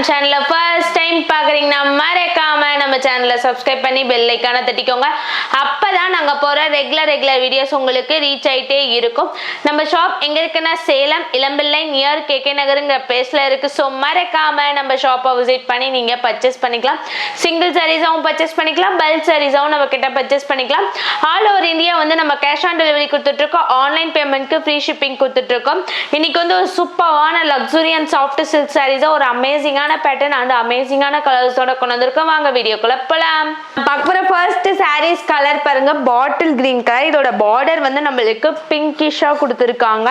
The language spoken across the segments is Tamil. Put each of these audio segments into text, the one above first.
சேனலை ஃபர்ஸ்ட் டைம் பார்க்குறீங்கன்னா மறக்காம நம்ம சேனலை சப்ஸ்கிரைப் பண்ணி பெல் ஐக்கானை தட்டிக்கோங்க. அப்பதான் நாங்கள் போகிற ரெகுலர் வீடியோஸ் உங்களுக்கு ரீச் ஆகிட்டே இருக்கும். நம்ம ஷாப் எங்கே இருக்குன்னா சேலம் இளம்பிள்ளை நியர் கேகே நகருங்கிற பிளேஸில் இருக்குது. ஸோ மறக்காம நம்ம ஷாப்பை விசிட் பண்ணி நீங்கள் பர்ச்சேஸ் பண்ணிக்கலாம். சிங்கிள் சாரீஸாகவும் பர்ச்சேஸ் பண்ணிக்கலாம், பல்க் சாரீஸாகவும் நம்ம கிட்ட பர்ச்சேஸ் பண்ணிக்கலாம். ஆல் ஓவர் இந்தியா வந்து நம்ம கேஷ் ஆன் டெலிவரி கொடுத்துட்ருக்கோம். ஆன்லைன் பேமெண்ட்க்கு ஃப்ரீ ஷிப்பிங் கொடுத்துட்ருக்கோம். இன்னைக்கு வந்து ஒரு சூப்பரான லக்ஸுரி அண்ட் சாஃப்ட் சில்க் சாரீஸாக ஒரு அமேசிங்கான பேட்டர்ன் அண்ட் அமேசிங்கான கலர்ஸோட கொண்டு வந்திருக்கோம். வாங்க வீடியோக்குள்ள போகலாம். பார்க்குற ஃபர்ஸ்ட் சாரீஸ் கலர் பாருங்க, பாட்டில் கிரீன் கலர். இதோட பார்டர் வந்து நம்மளுக்கு பிங்கிஷா கொடுத்துருக்காங்க.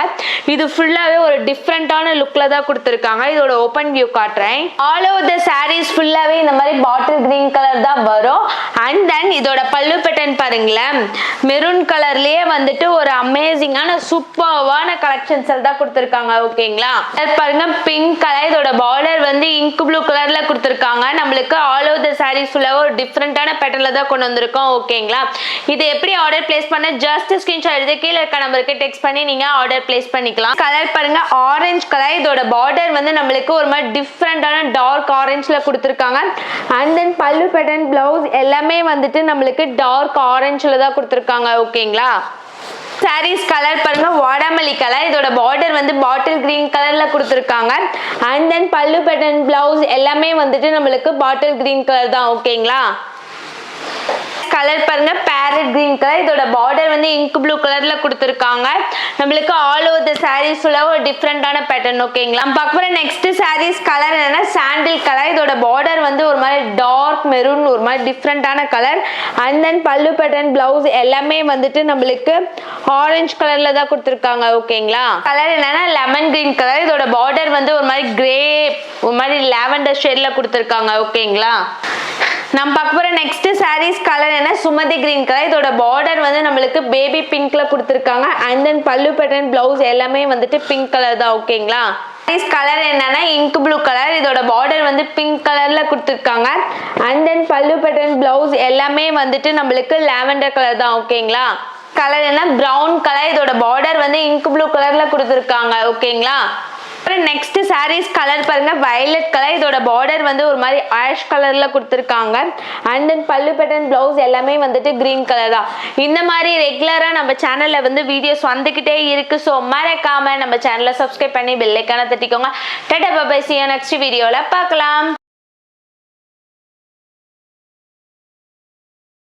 இது ஃபுல்லாவே ஒரு டிஃப்ரெண்டான லுக்ல தான் கொடுத்துருக்காங்க. இதோட ஓப்பன் வியூ காட்டுறேன். ஆல் ஓவர் த சாரீஸ் ஃபுல்லாவே இந்த மாதிரி பாட்டில் கிரீன் கலர் தான் வரும். அண்ட் தென் இதோட பல்லு பேட்டர்ன் பாருங்களேன், மெரூன் கலர்லயே வந்துட்டு ஒரு அமேசிங்கான சூப்பர்வான கலெக்ஷன்ஸ் தான் கொடுத்துருக்காங்க. ஓகேங்களா, பாருங்க பிங்க் கலர். இதோட பார்டர் வந்து இங்க் ப்ளூ கலர்ல கொடுத்துருக்காங்க. நம்மளுக்கு ஆல் ஓவர் த சாரீஸ் ஃபுல்லாக ஒரு டிஃப்ரெண்டான பேட்டர்ல தான் கொண்டு வந்திருக்கோம். ஓகேங்களா, இது எப்படி ஆர்டர் பிளேஸ் பண்ண ஜஸ்ட் ஸ்கிரீன்ஷாட் எடுத்து கீழே இருக்க நம்பருக்கு டெக்ஸ்ட் பண்ணி நீங்க ஆர்டர் பிளேஸ் பண்ணிக்கலாம். கலர் பாருங்க ஆரஞ்சு கலர். இதோட பார்டர் வந்து நம்மளுக்கு ஒரு மாதிரி டிஃப்ரெண்டான டார்க் ஆரஞ்சுல கொடுத்துருக்காங்க. அண்ட் தென் பல்லு பேட்டர்ன் பிளவுஸ் எல்லாமே வந்துட்டு நம்மளுக்கு டார்க் ஆரஞ்சுல தான் கொடுத்துருக்காங்க. ஓகேங்களா, சாரீஸ் கலர் பாருங்க வாடாமல்லி கலர். இதோட பார்டர் வந்து பாட்டில் கிரீன் கலர்ல கொடுத்துருக்காங்க. அண்ட் தென் பல்லு பேட்டர்ன் பிளவுஸ் எல்லாமே வந்துட்டு நம்மளுக்கு பாட்டில் கிரீன் கலர் தான். ஓகேங்களா, கலர் பாருங்க பேரட் கிரீன் கலர். இதோட பார்டர் வந்து இங்க் ப்ளூ கலர்ல கொடுத்துருக்காங்க. நம்மளுக்கு ஆல் ஓவர் த சாரீஸ் ஃபுல்லாக ஒரு டிஃப்ரெண்டான பேட்டர்ன். ஓகேங்களா, பார்க்க போற நெக்ஸ்ட் சாரீஸ் கலர் என்னன்னா சாண்டில் கலர். இதோட பார்டர் வந்து ஒரு மாதிரி டார்க் மெரூன், ஒரு மாதிரி டிஃப்ரெண்டான கலர். அண்ட் தென் பல்லு பேட்டர்ன் பிளவுஸ் எல்லாமே வந்துட்டு நம்மளுக்கு ஆரஞ்சு கலர்ல தான் கொடுத்துருக்காங்க. ஓகேங்களா, கலர் என்னன்னா லெமன் கிரீன் கலர். இதோட பார்டர் வந்து ஒரு மாதிரி கிரே, ஒரு மாதிரி லாவெண்டர் ஷேட்ல கொடுத்துருக்காங்க. ஓகேங்களா, நம்ம பார்க்க போற நெக்ஸ்ட் சாரீஸ் கலர் என்ன சுமதி கிரீன் கலர். இதோட பார்டர் வந்து நம்மளுக்கு பேபி பிங்க்ல கொடுத்துருக்காங்க. அண்ட் தென் பல்லு பேட்டர்ன் பிளவுஸ் எல்லாமே வந்துட்டு பிங்க் கலர் தான். ஓகேங்களா, சாரீஸ் கலர் என்னன்னா இங்க் ப்ளூ கலர். இதோட பார்டர் வந்து பிங்க் கலர்ல கொடுத்துருக்காங்க. அண்ட் தென் பல்லு பேட்டர்ன் பிளவுஸ் எல்லாமே வந்துட்டு நம்மளுக்கு லாவெண்டர் கலர் தான். ஓகேங்களா, கலர் என்ன பிரவுன் கலர். இதோட பார்டர் வந்து இங்க் ப்ளூ கலர்ல கொடுத்துருக்காங்க. ஓகேங்களா, நெக்ஸ்ட் சாரீஸ் கலர் பாருங்க வயலட் கலர். இதோட பார்டர் வந்து ஒரு மாதிரி ஆஷ் கலர்ல கொடுத்துருக்காங்க. அண்ட் தென் பல்லு பேட்டர்ன் பிளவுஸ் எல்லாமே வந்துட்டு கிரீன் கலர் தான். இந்த மாதிரி ரெகுலரா நம்ம சேனல்ல வந்து வீடியோஸ் வந்துகிட்டே இருக்கு. ஸோ மறக்காம நம்ம சேனலை சப்ஸ்கிரைப் பண்ணி பெல் ஐக்கானை தட்டிக்கோங்க. Tata bye bye, see you next வீடியோல பார்க்கலாம்.